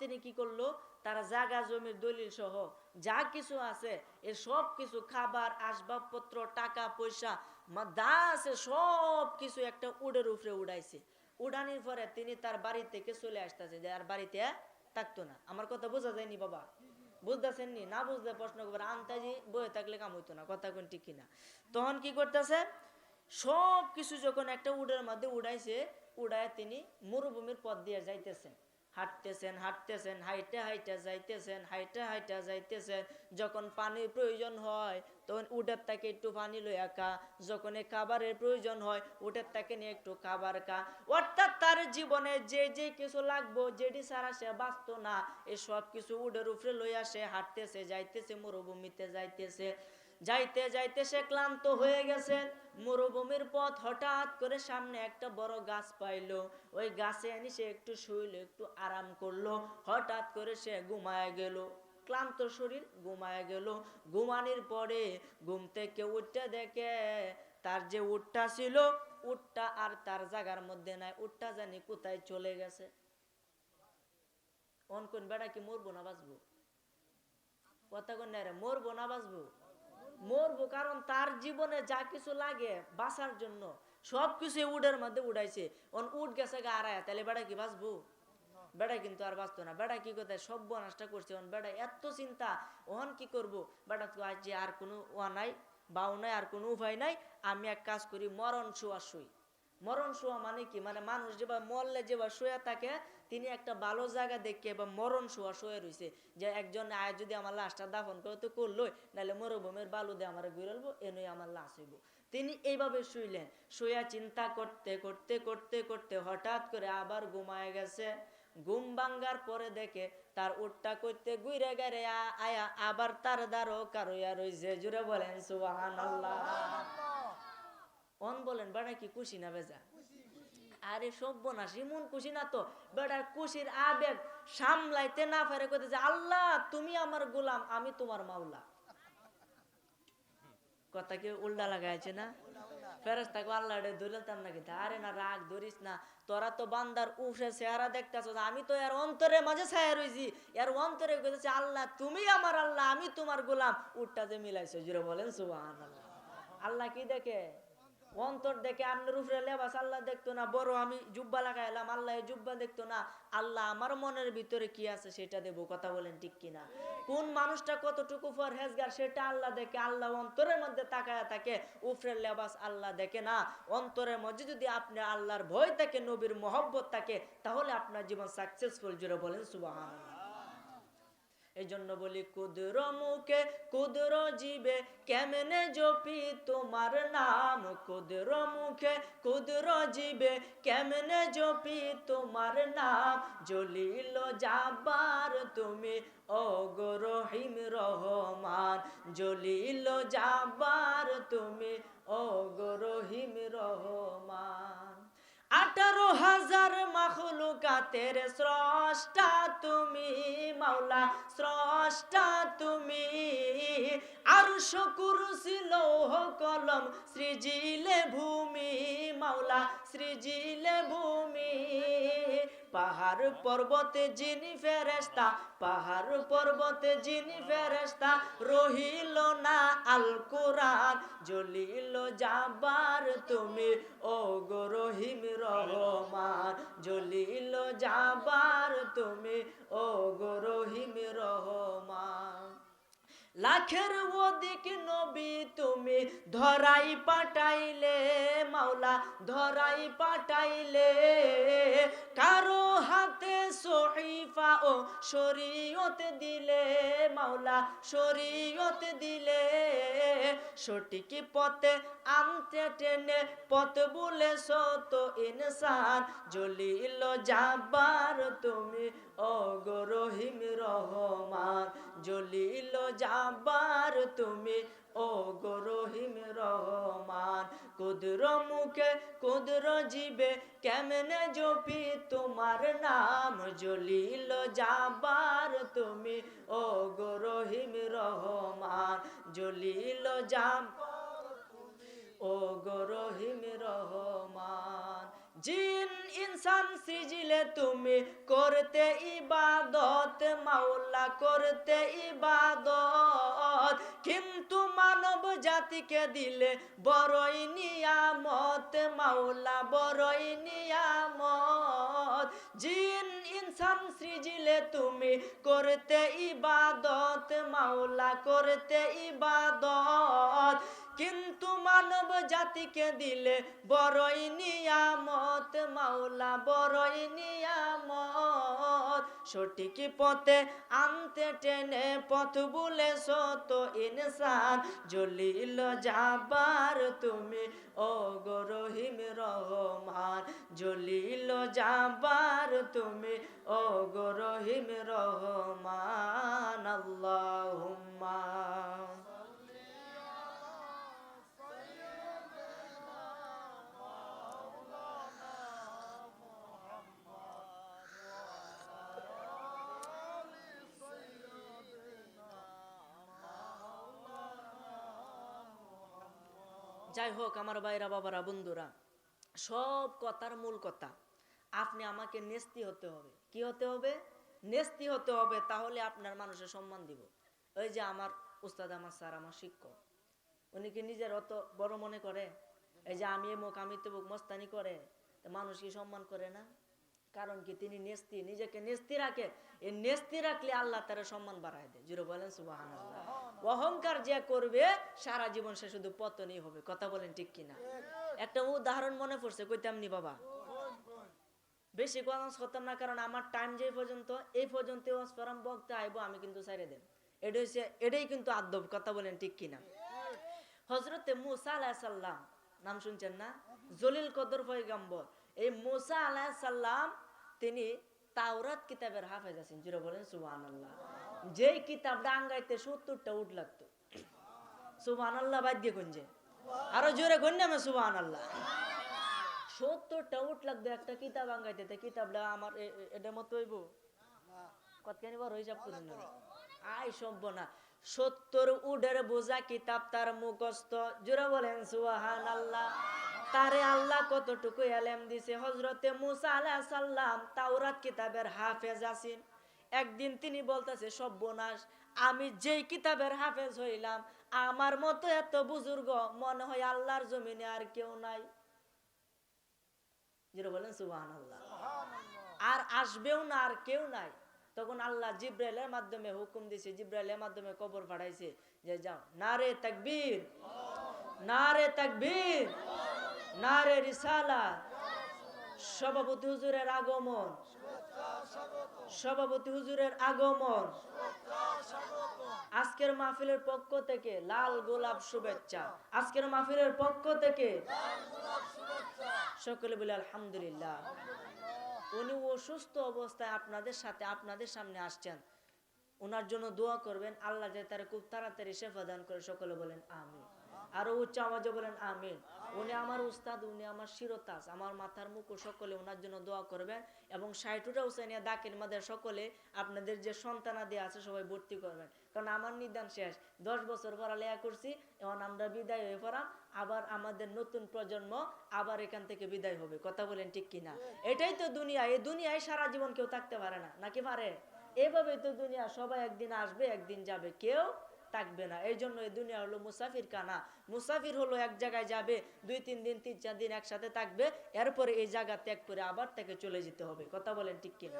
তিনি কি করলো, তারা জায়গা জমির দলিল সহ যা কিছু আছে এর সব কিছু, খাবার আসবাবপত্র টাকা পয়সা যা আছে সব কিছু একটা উডের উপরে উড়াইছে। উড়ানির পরে তিনি তার বাড়ি থেকে চলে আসতেছে, যে আর বাড়িতে থাকতো না। আমার কথা বোঝা যায়নি বাবা? বুঝতেছেন নি? না বুঝতে প্রশ্ন করবেন, আন্তাজি বয়ে থাকলে কাম হইতো না, কথা কোন ঠিক কিনা। তখন কি করতেছে, সব কিছু যখন একটা উডের মধ্যে উড়াইছে, উড়ায় তিনি মরুভূমির পথ দিয়ে যাইতেছেন। হাঁটতেছেন হাঁটতেছেন, হাইটা হাইটা যাইতেছেন, হাইটা হাইটা যাইতেছেন। যখন পানির প্রয়োজন হয় তখন উটের তাকে একটু পানি লইয়া খা, যখন খাবারের প্রয়োজন হয় উটের তাকে নিয়ে একটু খাবার খা। অর্থাৎ তার জীবনে যে যে কিছু লাগবো, যেটি ছাড়া সে বাঁচতো না, এই সব কিছু উটের উপরে লইয়া সে হাঁটতেছে, যাইতেছে, মরুভূমিতে যাইতেছে। যাইতে যাইতে সে ক্লান্ত হয়ে গেছে। মরুভূমির পথ, হঠাৎ করে সামনে একটা বড় গাছ পাইলো। ওই গাছে এনে সে একটু শুইলো, একটু আরাম করলো। হঠাৎ করে সে ঘুমায় গেল, ক্লান্ত শরীর ঘুমায় গেল। ঘুমানির পরে ঘুম থেকে উঠতে দেখে তার যে উটটা ছিল, উটটা আর তার জায়গার মধ্যে নাই। উটটা জানি কোথায় চলে গেছে। কোন বেড়া কি মরবো না বাঁচবো? কথা কোন না রে, মরবো না বাঁচবো? মরবো, কারণ তার জীবনে যা কিছু লাগে বাঁচার জন্য সবকিছু উডের মধ্যে উড়াইছে। উঠ গেছে গা আড়ায়, তাহলে বেড়া কি বাঁচবো? বেড়া কিন্তু আর বাঁচতো না। বেড়া কি কোথায় সব নষ্ট করছে। বেড়া এত চিন্তা, ওহন কি করবো? বেড়া তো আজ যে আর কোনো নাই, বাউ নাই, আর কোনো উপায় নাই। আমি এক কাজ করি, মরণ শোয়া শুই। মরণ শোয়া মানে কি? মানে মানুষ যেভাবে মরলে যেভাবে শুয়ে থাকে, তিনি একটা ভালো জায়গা দেখে বা মরণ শোয়া শুয়ে রয়েছে, যে একজন আয় যদি আমার লাশটা দাফন করে তো করলোই, নাহলে মরুভূমির বালু দিয়ে আমার ঘুরালবো, এনই আমার লাশ হইব। তিনি এইভাবে শুইলেন। শুয়া চিন্তা করতে করতে করতে করতে হঠাৎ করে আবার ঘুমায় গেছে। ঘুম ভাঙ্গার পরে দেখে তার উটটা করতে গুইরে গেড়ে আয়া আবার তার দ্বারও কারইয়া রইছে। জুড়ে বলেন সুবহানাল্লাহ। বলেন বেড়া কি খুশি না বেজা? আরে সর্বনাশ, এমন খুশি না তো, বেটার খুশির আবেগ সামলাইতে না পারে কইতেছে, আল্লাহ তুমি আমার গোলাম, আমি তোমার মাওলা। কথা কি উল্টা লাগাইছে না? ফেরেশতাকে আল্লাহ ধরতাম নাকি? আরে না, রাগ ধরিস না, তোরা তো বান্দার উফরে চেহারা দেখতেছ, আমি তো এর অন্তরের মাঝে ছায়া রইছি। এর অন্তরে কইতেছে, আল্লাহ তুমি আমার আল্লাহ, আমি তোমার গোলাম। উটটা যে মিলাইছে, জুড়ে বলেন সুবহানাল্লাহ। আল্লাহ কি দেখে? অন্তর দেখে। আপনার উপরে লেবাস আল্লাহ দেখতো না, বড় আমি জুব্বা লাগাইলাম, আল্লাহ জুব্বা দেখতো না। আল্লাহ আমার মনের ভিতরে কি আছে সেটা দেবো। কথা বলেন ঠিক কিনা? কোন মানুষটা কতটুকু পরহেজগার সেটা আল্লাহ দেখে। আল্লাহ অন্তরের মধ্যে তাকায় থাকে, উপরের লেবাস আল্লাহ দেখে না। অন্তরের মধ্যে যদি আপনি আল্লাহর ভয় থাকে, নবীর মহব্বত থাকে, তাহলে আপনার জীবন সাকসেসফুল। জুড়ে বলেন সুবহানাল্লাহ। এই জন্য বলি, কুদর মুখে কুদর জীবে কেমনে জপি তোমার নাম। কুদর মুখে কুদর জীবে কেমনে জপি তোমার নাম। জলিল জাবার তুমি ও গো রহিম রহমান। জলিল জাবার তুমি ও গো রহিম রহমান। 18,000 মাখলুকাতের স্রষ্টা তুমি মাওলা, স্রষ্টা তুমি। আরশ কুরসি লৌহ কলম সৃজিলে ভূমি মাওলা, সৃজিলে ভূমি। পাহাড় পর্বতে যিনি ফেরেশতা, পাহাড় পর্বতে যিনি ফেরেশতা, রহিল না আল কোরআন। জলিল জাবার তুমি ও গো রহিম রহমান। জলিল জাবার তুমি ও গো রহিম রহমান। লাখের অধিক নবী তুমি ধরাই পাঠাইলে মাওলা, ধরাই পাঠাইলে। কারো হাতে সহিফা ও শরীয়ত দিলে মাওলা, শরীয়ত দিলে। সঠিক পথে আনতে টেনে পথ বলে শত ইনসান। জলিল জাবার তুমি ও গো রহিম রহমান। জলিল জাবার তুমি ও গো রহিম রহমান। কুদর মুখে কুদর জীবে কেমনে জপি তোমার নাম। জলিল জাবার তুমি ও গো রহিম রহমান। জলিল জাবার ও গো রহিম রহমান। জিন ইনসান সৃজিলে তুমি করতে ইবাদত, মাওলা করতে ইবাদত, কিন্তু মানব জাতিকে দিলে বড়ই নিয়ামত, মাওলা বড়ই নিয়ামত। জিন ইনসান সৃজিলে তুমি করতে ইবাদত, মাওলা করতে ইবাদত, কিন্তু মানব জাতিকে দিলে বড়ই নিয়ামত, মাওলা বড়ই নিয়ামত। সঠিক পথে আনতে টেনে পথ ভুলেছ তো ইনসান, জলিল জাবার তুমি ও গো রহিম রহমান, জলিল জাবার তুমি ও গো রহিম রহমান। আল্লাহুম্মা যাই হোক আমার ভাইরা বাবারা বন্ধুরা, সব কথার মূল কথা আপনি আমাকে নেস্তি হতে হবে। কি হতে হবে? নেস্তি হতে হবে, তাহলে আপনার মানুষের সম্মান দিব। ওই যে আমার উস্তাদ, আমার স্যার, আমার শিক্ষক, উনি কি নিজের অত বড় মনে করে? এই যে আমি মুখ আমি তো মুখ মস্তানি করে, মানুষ কি সম্মান করে না? কারণ কি? তিনি নেস্তি, নিজেকে নেস্তি রাখে। এই নেস্তি রাখলে আল্লাহ তার সম্মান বাড়ায় দেয়। জুড়ে বলেন সুবহানাল্লাহ। অহংকার যে করবে সারা জীবন সে শুধু পতনই হবে। কথা বলেন ঠিক কিনা? একটা উদাহরণ মনে পড়ছে, কইতাম নি বাবা? বেশি কথা করতাম না, কারণ আমার টাইম যে পর্যন্ত, এই পর্যন্ত বক্তা আইব, আমি কিন্তু ছাইরে দেন। এটাই কিন্তু আদব। কথা বলেন ঠিক কিনা? হযরতে মুসা আলাইহিস সালাম নাম শুনছেন না? জলিল কদর পয়গম্বর। এই মুসা আলাইহিস সালাম তিনি তাওরাত কিতাবের হাফেজ আছেন। জুড়ে বলেন সুবহানাল্লাহ। যেই কিতাবটা আঙ্গাইতে 70টা উট লাগতো। সুবহানাল্লাহ বাদ দিয়ে গুনছে, আরো জোরে গুননা মে সুবহানাল্লাহ। 70টা উট লাগতো একটা কিতাব আঙ্গাইতে। কিতাবটা আমার এটার মতো হইব? কতখানি বড় হিসাব করুন না। আই সম্পনা 70 উডের বোঝা কিতাব তার মুখস্থ। জোরে বলেন সুবহানাল্লাহ। তারে আল্লাহ কতটুকু এলেম দিছে। হযরতে মুসা আলাইহিস সালাম তাওরাত কিতাবের হাফেজ আছেন। একদিন তিনি বলতেছে, সর্বনাশ, আমি যেই কিতাবের হাফেজ হইলাম, আমার মতো এত বুজুর্গ মনে হয় আল্লাহর জমিনে আর কেউ নাই। যেটা বলেন সুবহানাল্লাহ। আর আসবেও না, আর কেউ নাই। তখন আল্লাহ জিব্রাইলের মাধ্যমে হুকুম দিছে, জিব্রাইলের মাধ্যমে খবর পাঠাইছে যে যাও, নারে তাকবীর, নারে তাকবীর, নারে রিসালাত। সভাপতি হুজুরের আগমন, সভাপতি হুজুরের আগমন। আজকের মাহফিলের পক্ষ থেকে লাল গোলাপ শুভেচ্ছা। আজকের মাহফিলের পক্ষ থেকে সকলে বলে আলহামদুলিল্লাহ। উনি অসুস্থ অবস্থায় আপনাদের সাথে, আপনাদের সামনে আসছেন, ওনার জন্য দোয়া করবেন, আল্লাহ যে তার খুব তাড়াতাড়ি শেফা দান করে। সকলে বলেন আমিন। আরো উচ্চ আওয়াজে বলেন আমিন। উনি আমার উস্তাদ, উনি আমার শিরতাজ, আমার মাথার মুকুট। সকলে ওনার জন্য দোয়া করবেন। এবং 60টা হুসাইনিয়া দাকির মাদের সকলে আপনাদের যে সন্তানাদি আছে সবাই ভর্তি করবেন। কারণ আমার নিদান শেষ, 10 বছর পড়ালেখা করছি, এখন আমরা বিদায় হয়ে পড়াম। আবার আমাদের নতুন প্রজন্ম আবার এখান থেকে বিদায় হবে। কথা বলেন ঠিক কিনা? এটাই তো দুনিয়া। এই দুনিয়ায় সারা জীবন কেউ থাকতে পারে না, নাকি পারে? এভাবে তো দুনিয়া, সবাই একদিন আসবে একদিন যাবে, কেউ থাকবে না। এই জন্য এই দুনিয়া হলো মুসাফির কানা। মুসাফির হলো এক জায়গায় যাবে, 2-3 দিন 3-4 দিন একসাথে থাকবে, এরপরে এই জায়গা ত্যাগ করে আবার তাকে চলে যেতে হবে। কথা বলেন ঠিক কিনা?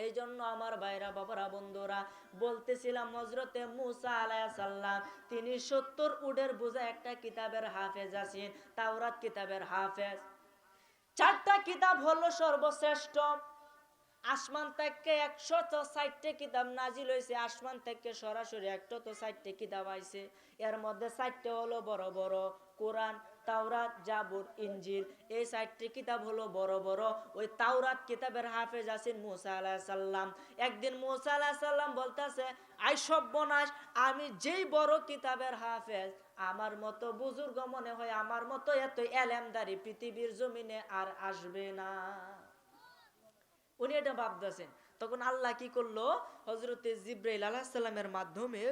এই জন্য আমার ভাইরা বাবারা বন্ধুরা বলতেছিলাম, হযরতে মুসা আলাইহিস সালাম তিনি 70 উটের বোঝা একটা কিতাবের হাফেজ আছেন, তাওরাত কিতাবের হাফেজ। 4টা কিতাব হলো সর্বশ্রেষ্ঠ। আসমান থেকে 160টা কিতাব নাজিল হয়েছে। আসমান থেকে সরাসরি 160টা কিতাব আইছে। এর মধ্যে 4টা হলো বড় বড়, কোরআন, তাওরাত, জাবুর, ইনজিল। এই 4টি কিতাব হলো বড় বড়। ওই তাওরাত কিতাবের হাফেজ আছেন মুসা আলাইহিস সালাম। একদিন মুসা আলাইহিস সালাম বলতেছে, আই সর্বনাশ, আমি যেই বড় কিতাবের হাফেজ, আমার মতো বুজুর্গ মনে হয় আমার মতো এত এলেমদারি পৃথিবীর জমিনে আর আসবে না। উনি এটা ভাবতেছেন। তখন আল্লাহ কি করলো? হযরতে জিবরাইল আলাইহিস সালামের মাধ্যমে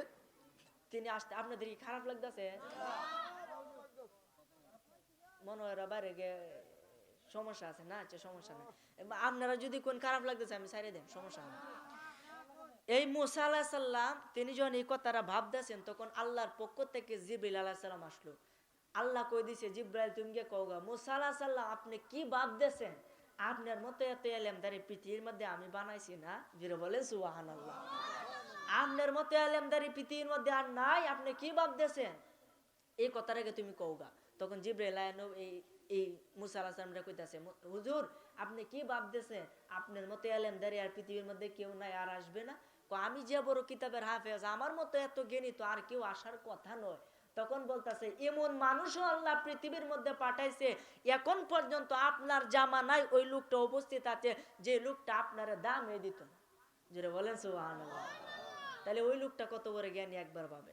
তিনি আসতে। আপনাদের কি খারাপ লাগতেছে? মনে হয় বাইরে সমস্যা আছে না? আচ্ছা সমস্যা নেই, আপনারা যদি কোন খারাপ লাগতেছে আমি ছাইড়ে দেন, সমস্যা নেই। এই মুসা আলাইহিস সালাম তিনি যখন এই কথাটা ভাবতেছেন তখন আল্লাহর পক্ষ থেকে জিবরিল আলাইহিস সালাম আসলো। আল্লাহ কই দিছে, জিব্রাইল তুমি গিয়ে কওগা মুসা আলাইহিস সালাম আপনি কি ভাবতেছেন? আপনার মতো এত এলেমদারি পৃথিবীর মধ্যে আমি বানাইছি না? জোরে বলেন সুবহানাল্লাহ। আপনার মতো এলেমদারি পৃথিবীর মধ্যে আর নাই, আপনি কি ভাবতেছেন? এই কথাটাকে তুমি কওগা। তখন জিব্রাইল এই এই মুসা আলাইহিস সালামরা কইতাছে, হুজুর আপনি কি ভাবতেছেন? আপনার মতো এলেমদারি আর পৃথিবীর মধ্যে কেউ নাই, আর আসবে না? আমি যে বড় কিতাবের হাফেজ, আমার মতো এত জ্ঞানী তো আর কেউ আসার কথা নয়। তখন বলতাছে এমন মানুষও আল্লাহ পৃথিবীর মধ্যে পাঠাইছে, এখন পর্যন্ত আপনার জামানায় ওই লোকটা উপস্থিত আছে যে লোকটা আপনার দামে দিত না। যেটা বলেন সুবহানাল্লাহ। তাহলে ওই লোকটা কত বড় জ্ঞানী একবার পাবে।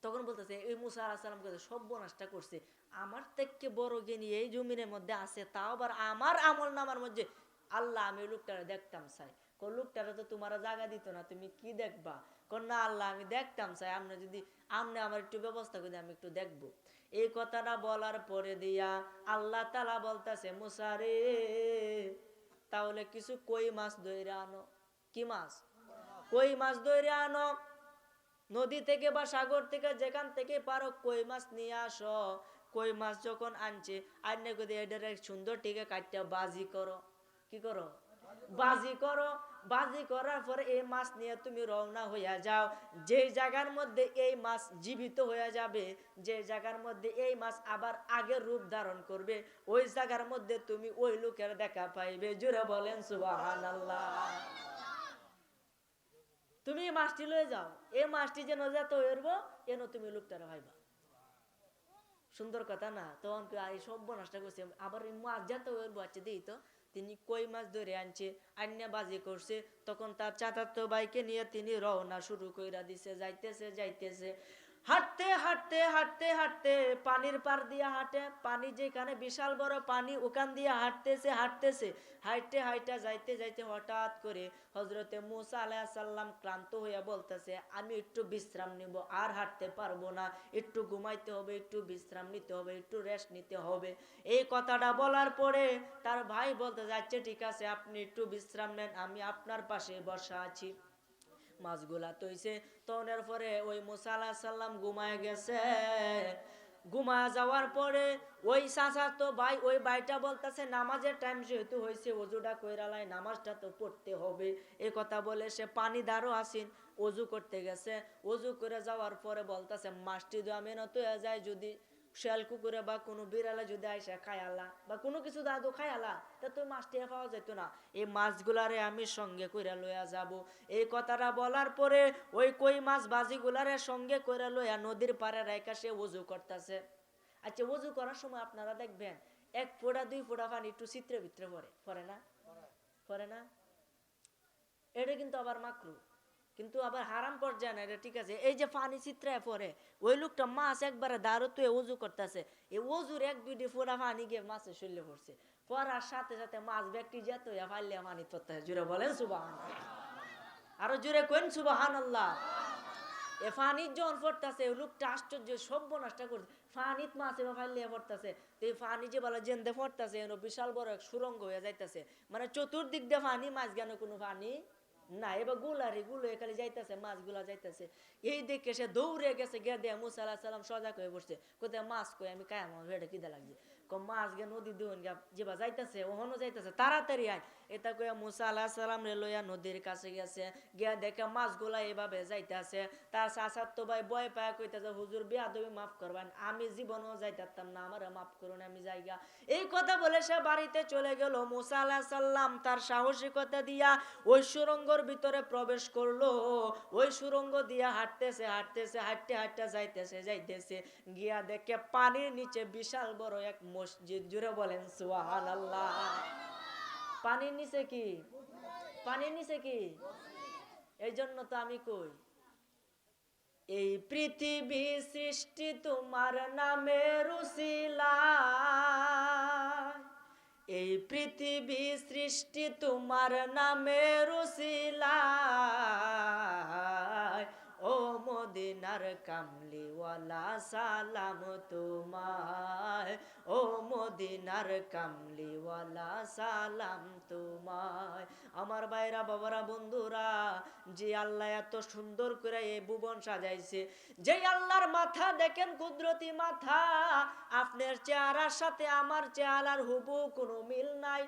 তখন বলতেছে এই মুসা আলাইহিস সালাম কে সর্বনাশটা করছে, আমার থেকে বড় জ্ঞানী এই জমিনের মধ্যে আছে, তাও আবার আমার আমল নামার মধ্যে। আল্লাহ আমি ওই লোকটারে দেখতাম চাই। কোন লোকটারে তো তোমার জায়গা দিত না, তুমি কি দেখবা? কোন না আল্লাহ আমি দেখতাম চাই, আপনি যদি আপনি আমার একটু ব্যবস্থা করে আমি একটু দেখবো। এই কথাটা বলার পরে দিয়া আল্লাহ তাআলা বলতেছে মুসা রে তাহলে কিছু কই মাছ ধরে আনো। কি মাছ? কই মাছ ধরে আনো। নদী থেকে বা সাগর থেকে যেখান থেকে পারো কই মাছ নিয়ে আসো। কই মাছ যখন আনছে আইনে করে এটার সুন্দর টিকে কাটতে বাজি করো। কি করো? বাজি করো। বাজি করার পরে এই মাছ নিয়ে তুমি রওনা হইয়া যাও। যে জায়গার মধ্যে এই মাছ জীবিত হয়ে যাবে, যে জায়গার মধ্যে এই মাছ আবার আগের রূপ ধারণ করবে, ওই জায়গার মধ্যে তুমি ওই লোকের দেখা পাইবে। জোরে বলেন সুবহানাল্লাহ। তুমি মাছটি লয়ে যাও, এই মাছটি যেন যেত হইব এন তুমি লোকটারে ভাইবা। সুন্দর কথা না? তখন এই সর্বনাশটা করছে, আবার মাছ যেত হইব। আচ্ছা দিই তো, তিনি কই মাছ ধরে আনছে, আন্যা বাজি করছে। তখন তার চাচাতো ভাইকে নিয়ে তিনি রওনা শুরু কইরা দিছে, যাইতেছে যাইতেছে হাঁটতে হাঁটতে হাঁটতে হাঁটতে পানির পার দিয়ে হাঁটে। পানি যেখানে বিশাল বড় পানি, ওখান দিয়ে হাঁটতেছে হাঁটতেছে হাইটে হাইটা যাইতে যাইতে হঠাৎ করে হজরতে মুসা আলাইহিস সালাম ক্লান্ত হইয়া বলতেছে আমি একটু বিশ্রাম নিব, আর হাঁটতে পারবো না, একটু ঘুমাইতে হবে, একটু বিশ্রাম নিতে হবে, একটু রেস্ট নিতে হবে। এই কথাটা বলার পরে তার ভাই বলতে যাচ্ছে ঠিক আছে আপনি একটু বিশ্রাম নেন, আমি আপনার পাশে বসা আছি। মাছগুলা তৈছে তনের পরে ওই মুসা আলাইহিস সালাম ঘুমায় গেছে। ঘুমায় যাওয়ার পরে ওই চাচাতো ভাই, ওই ভাইটা বলতেছে নামাজের টাইম যেহেতু হয়েছে ওযুটা কইরালাই, নামাজটা তো পড়তে হবে। এই কথা বলে সে পানি দাঁড়ো আসিন ওযু করতে গেছে। ওযু করে যাওয়ার পরে বলতেছে মাছটি আমি না তো যায়, যদি শিয়াল কুকুরে বা কোনো বিড়ালে যদি আইসা খায়ালা বা কোনো কিছু দাদু খায়ালা তা তো মাছটি পাওয়া যেত না। এই মাছগুলারে আমি সঙ্গে কইরা লইয়া যাব। এই কথাটা বলার পরে ওই কই মাছ বাজিগুলারে সঙ্গে কইরা লইয়া নদীর পাড়ে রাইখা সে ওযু করতেছে। আচ্ছা ওযু করার সময় আপনারা দেখবেন এক ফোঁটা দুই ফোঁটা পানি একটু চিত্রের ভিতরে পড়ে, পড়ে না? পড়ে না? এটা কিন্তু আবার মাকরু, কিন্তু আবার হারাম পর্যায়ে না, এটা ঠিক আছে। এই যে পানি চিত্রায় পরে ওই লোকটা মাছ একবারে দাঁড়ো তুই ওযু করতেছে, এই ওযুর এক দুইটি ফোঁটা পানি গিয়ে মাছের শরীরে পড়ছে। পড়ার সাথে সাথে মাছ ব্যক্তি যেত ফাইলে পানি পড়তে। জুড়ে বলেন সুবহানাল্লাহ। আরো জুড়ে কোন সুবহানাল্লাহ। এ পানির যখন পড়তেছে লোকটা আশ্চর্য সর্বনাশটা করছে, পানিত মাছ এবার ফাইলে পড়তেছে। তো এই পানি যে বলে জেন্দে পড়তেছে বিশাল বড় এক সুরঙ্গ হয়ে যাইতেছে, মানে চতুর্দিক দিয়ে পানি, মাছ জ্ঞান কোনো পানি না। এবার গুলারি গুলো এখানে যাইতেছে, মাছগুলা যাইতেছে। এই দেখে সে দৌড়ে গেছে, গিয়ে দিয়ে মুসা আলাইহিস সালাম সজাগ হয়ে পড়ছে। কোথায় মাছ কই আমি কায়াম এটা কিদা লাগছে, মাছ গে নদী দুন গা যেবা যাইতেছে ওহনো যাইতেছে, তাড়াতাড়ি আয়। এটা কইয়া মুসা আলাইহিস সালাম রে লইয়া নদীর কাছে গেছে, গিয়া দেখে মাছগুলা এভাবে যাইতেছে। তার চাচাতো ভাই ভয় পায় কইতেছে হুজুর বেয়াদবি মাফ করবেন, আমি জীবনও যাইতাম না, আমারে মাফ করুন, আমি যাইগা। এই কথা বলে সে বাড়িতে চলে গেল। মুসা আলাইহিস সালাম তার সাহসিকতা দিয়া ওই সুরঙ্গর ভিতরে প্রবেশ করলো। ওই সুরঙ্গ দিয়া হাঁটতেছে হাঁটতেছে হাঁটতে হাঁটতে যাইতেছে যাইতেছে, গিয়া দেখে পানির নিচে বিশাল বড় এক মসজিদ। জুড়ে বলেন সুবহানাল্লাহ। পানির নিচে কি? পানির নিচে কি? এই জন্য তো আমি কই এই পৃথিবী সৃষ্টি তোমার নামের উসিলায়, এই পৃথিবী সৃষ্টি তোমার নামের উসিলায়, ও মদিনা মদিনার কামলিওয়ালা সালাম তোমায়, ও মদিনার কামলিওয়ালা সালাম তোমায়। আমার ভাইরা বাবারা বন্ধুরা, যে আল্লাহ এত সুন্দর করে এই ভুবন সাজাইছে, যে আল্লাহর মাথা দেখেন কুদরতি মাথা, আপনার চেহারার সাথে আমার চেহারার হুবহু কোনো মিল নাই,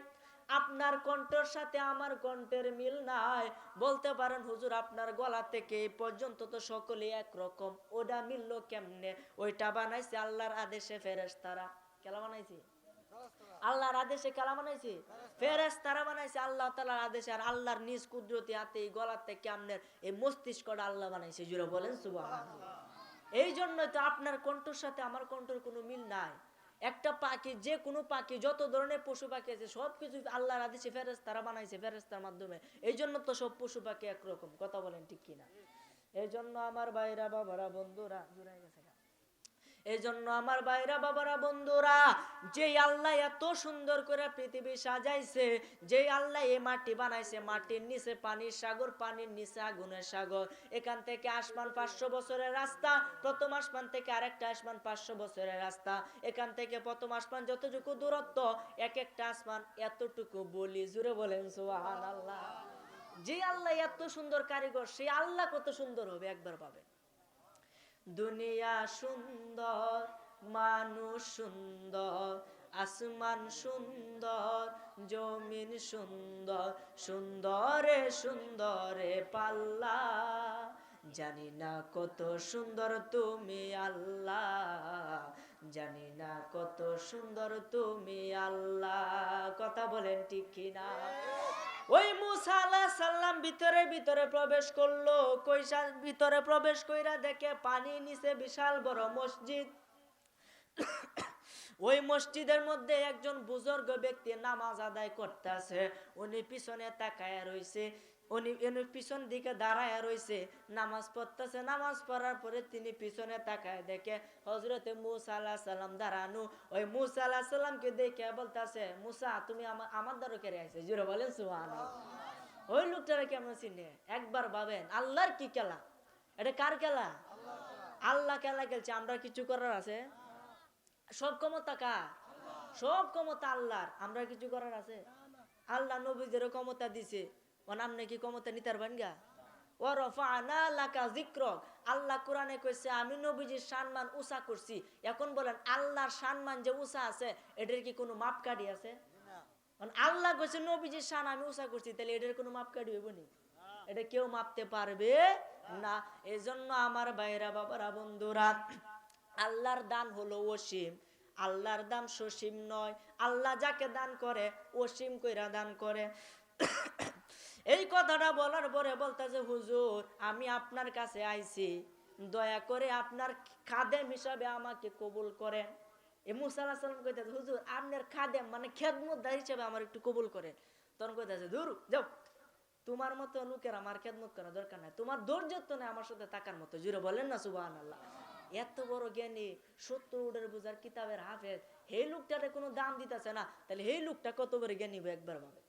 আপনার কণ্ঠের সাথে আমার কণ্ঠের মিল নাই। বলতে পারেন হুজুর আপনার গলা থেকে এই পর্যন্ত তো সকলে একরকম, ওটা মিললো কেমনে? ওইটা বানাইছে আল্লাহর আদেশে ফেরেশতারা। কেলা বানাইছে? আল্লাহর আদেশে কেলা বানাইছে? ফেরেশতারা বানাইছে আল্লাহ তাআলার আদেশে। আর আল্লাহর নিজ কুদরতি হাতে এই গলা থেকে আপনার এই মস্তিষ্কটা আল্লাহ বানাইছে। জুড়ে বলেন সুবহানাল্লাহ। এই জন্যই তো আপনার কণ্ঠের সাথে আমার কণ্ঠের কোনো মিল নাই। একটা পাখি, যে কোনো পাখি, যত ধরনের পশু পাখি আছে সবকিছু আল্লাহর আদেশে ফেরেশতারা বানাইছে, ফেরেশতার মাধ্যমে। এই জন্য তো সব পশু পাখি একরকম। কথা বলেন ঠিক কিনা? এই জন্য আমার ভাইরা বাবারা বন্ধুরা, জুড়াই গেছে, এই জন্য আমার ভাইরা বাবারা বন্ধুরা, যে আল্লাহ এত সুন্দর করে পৃথিবী সাজাইছে, যে আল্লাহ এই মাটি বানাইছে, মাটির নিচে পানির সাগর, পানির নিচে আগুনের সাগর, এখান থেকে আসমান 500 বছরের রাস্তা, প্রথম আসমান থেকে আরেকটা আসমান 500 বছরের রাস্তা, এখান থেকে প্রথম আসমান যতটুকু দূরত্ব, এক একটা আসমান এতটুকু বলি। জুড়ে বলেন সুবহানাল্লাহ। যে আল্লাহ এত সুন্দর কারিগর, সেই আল্লাহ কত সুন্দর হবে একবার পাবে। দুনিয়া সুন্দর, মানুষ সুন্দর, আসমান সুন্দর, জমিন সুন্দর, সুন্দরে সুন্দরে পাল্লা, জানি না কত সুন্দর তুমি আল্লাহ, জানি না কত সুন্দর তুমি আল্লাহ। কথা বলেন ঠিক কিনা? ওই মুসা আলাইহিস সালাম ভিতরে ভিতরে প্রবেশ করলো, কইসা ভিতরে প্রবেশ কইরা দেখে পানির নিচে বিশাল বড় মসজিদ। ওই মসজিদের মধ্যে একজন বুজুর্গ ব্যক্তি নামাজ আদায় করতেছে, উনি পিছনে তাকায়া রইছে, উনি পিছন দিকে দাঁড়ায়া রইছে, নামাজ পড়তেছে। নামাজ পড়ার পরে তিনি পিছনে তাকায় দেখে হযরতে মুসা আলাইহিস সালাম দাঁড়ানো। ওই মুসা আলাইহিস সালামকে দেখে বলতাছে, মুসা তুমি আমার দ্বারা কেড়ে আইছে। জোরে বলেন সুবহানাল্লাহ। ওই লোকটারে কেমন চিনে? একবার ভাবেন, আল্লাহর কি খেলা এটা? কার খেলা? আল্লাহ খেলা খেলছে, আমরা কিছু করার আছে? সব ক্ষমতা কার? সব ক্ষমতা আল্লাহর, আমরা কিছু করার আছে? আল্লাহ নবীদের ক্ষমতা দিছে, আপনি কি ক্ষমতা নিতে পারবেন গা? ওয়া রাফা'না লাকা যিকরাক, আল্লাহ কোরআনে কইছে আমি নবীজির সম্মান উঁচা করছি। এখন বলেন আল্লাহর সম্মান যে উঁচা আছে, এটার কি কোনো মাপকাঠি আছে? আল্লাহ কইছে নবীজির শান আমি উঁচা করছি, তাহলে এটার কোনো মাপকাঠি হইব নি? এটা কেউ মাপতে পারবে না। এজন্য আমার ভাইরা বাবারা বন্ধুরা, আল্লাহর দান হলো অসীম, আল্লাহর দান সসীম নয়। আল্লাহ যাকে দান করে অসীম কইরা দান করে। এই কথাটা বলার পরে বলতেছে, হুজুর আমি আপনার কাছে আইছি, দয়া করে আপনার খাদেম হিসাবে আমাকে কবুল করেন। মুসা আলাইহিস সালাম কইতেছে, হুজুর আপনার খাদেম মানে খেদমতদার হিসেবে আমার একটু কবুল করেন। তখন কইতেছে, দূর যাও, তোমার মতো লোকের আমার খেদমত করা দরকার নাই, তোমার ধৈর্য তো নাই আমার সাথে থাকার মতো। জুড়ে বলেন না সুবহানাল্লাহ। এত বড় জ্ঞানী, 70 বোঝার কিতাবের হাফেজ, এই লোকটারে কোনো দাম দিতেছে না, তাহলে এই লোকটা কত বড় জ্ঞানী একবার ভাবে।